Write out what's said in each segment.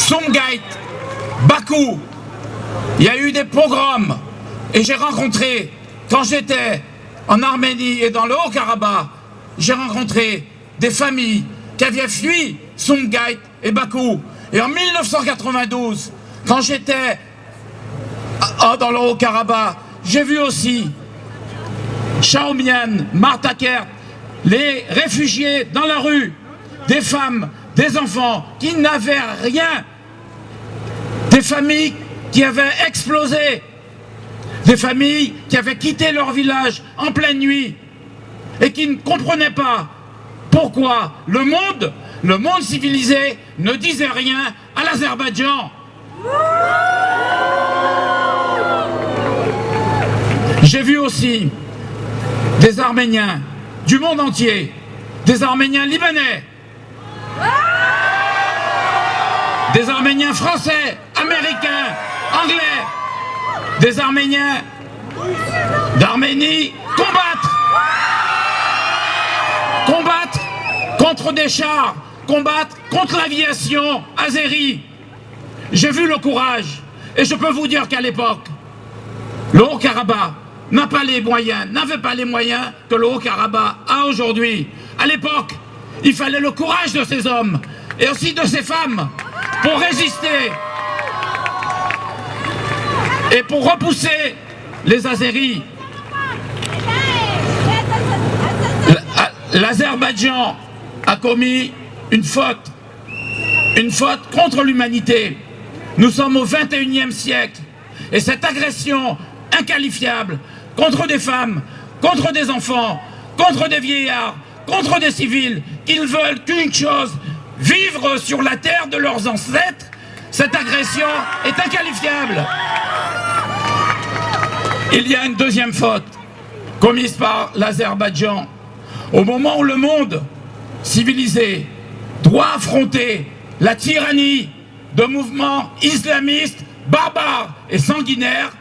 Sumgait, Bakou. Il y a eu des pogroms. Et j'ai rencontré, quand j'étais en Arménie et dans le Haut-Karabakh, j'ai rencontré des familles qui avaient fui Sumgait et Bakou. Et en 1992, quand j'étais dans le Haut-Karabakh, j'ai vu aussi Shaomian, Martakert, les réfugiés dans la rue, des femmes, des enfants qui n'avaient rien, des familles qui avaient explosé, des familles qui avaient quitté leur village en pleine nuit et qui ne comprenaient pas pourquoi le monde civilisé ne disait rien à l'Azerbaïdjan. J'ai vu aussi des Arméniens du monde entier, des Arméniens libanais, des Arméniens français, américains, anglais, des Arméniens d'Arménie combattre contre des chars, combattre contre l'aviation azérie. J'ai vu le courage et je peux vous dire qu'à l'époque, le Haut-Karabakh n'avait pas les moyens que le Haut-Karabakh a aujourd'hui. À l'époque, il fallait le courage de ces hommes et aussi de ces femmes pour résister et pour repousser les Azéris. L'Azerbaïdjan a commis une faute contre l'humanité. Nous sommes au XXIe siècle et cette agression inqualifiable contre des femmes, contre des enfants, contre des vieillards, contre des civils, ils veulent qu'une chose, vivre sur la terre de leurs ancêtres. Cette agression est inqualifiable. Il y a une deuxième faute commise par l'Azerbaïdjan. Au moment où le monde civilisé doit affronter la tyrannie de mouvements islamistes, barbares et sanguinaires,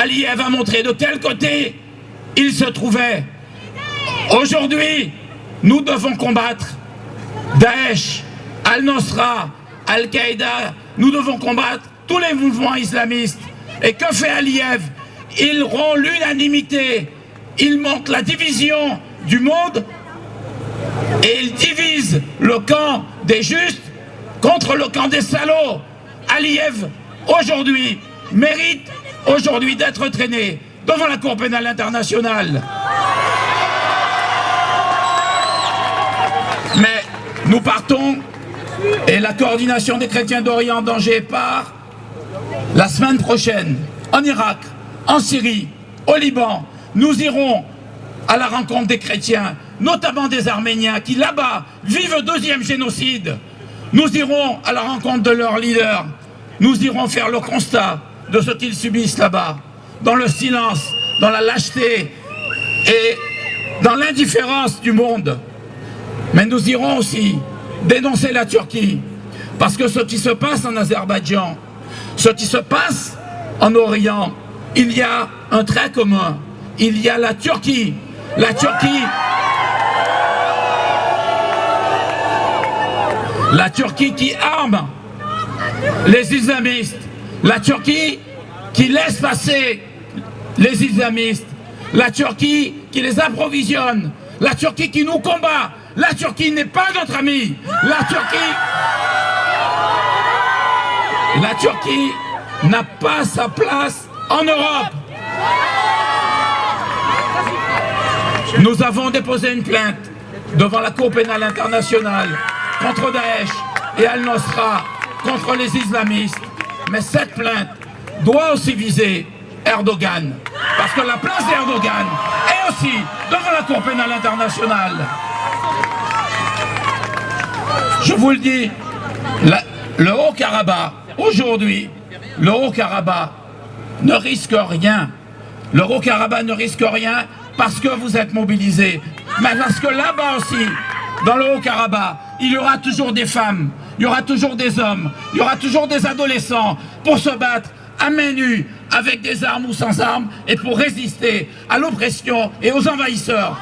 Aliyev a montré de quel côté il se trouvait. Aujourd'hui, nous devons combattre Daesh, Al-Nosra, Al-Qaïda, nous devons combattre tous les mouvements islamistes. Et que fait Aliyev? Il rompt l'unanimité, il montre la division du monde et il divise le camp des justes contre le camp des salauds. Aliyev, aujourd'hui, mérite d'être traîné devant la Cour pénale internationale. Mais nous partons et la coordination des chrétiens d'Orient en danger part la semaine prochaine en Irak, en Syrie, au Liban. Nous irons à la rencontre des chrétiens, notamment des Arméniens qui là-bas vivent le deuxième génocide. Nous irons à la rencontre de leurs leaders. Nous irons faire le constat de ce qu'ils subissent là-bas, dans le silence, dans la lâcheté et dans l'indifférence du monde. Mais nous irons aussi dénoncer la Turquie, parce que ce qui se passe en Azerbaïdjan, ce qui se passe en Orient, il y a un trait commun. Il y a la Turquie. La Turquie qui arme les islamistes. La Turquie qui laisse passer les islamistes. La Turquie qui les approvisionne. La Turquie qui nous combat. La Turquie n'est pas notre amie. La Turquie n'a pas sa place en Europe. Nous avons déposé une plainte devant la Cour pénale internationale contre Daesh et Al-Nosra, contre les islamistes. Mais cette plainte doit aussi viser Erdogan, parce que la place d'Erdogan est aussi devant la Cour pénale internationale. Je vous le dis, le Haut-Karabakh, aujourd'hui, le Haut-Karabakh ne risque rien. Le Haut-Karabakh ne risque rien parce que vous êtes mobilisés. Mais parce que là-bas aussi, dans le Haut-Karabakh, il y aura toujours des femmes, il y aura toujours des hommes, il y aura toujours des adolescents pour se battre à main nue, avec des armes ou sans armes, et pour résister à l'oppression et aux envahisseurs.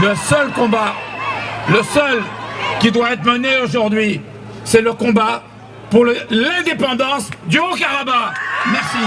Le seul combat, le seul qui doit être mené aujourd'hui, c'est le combat pour l'indépendance du Haut-Karabakh. Merci.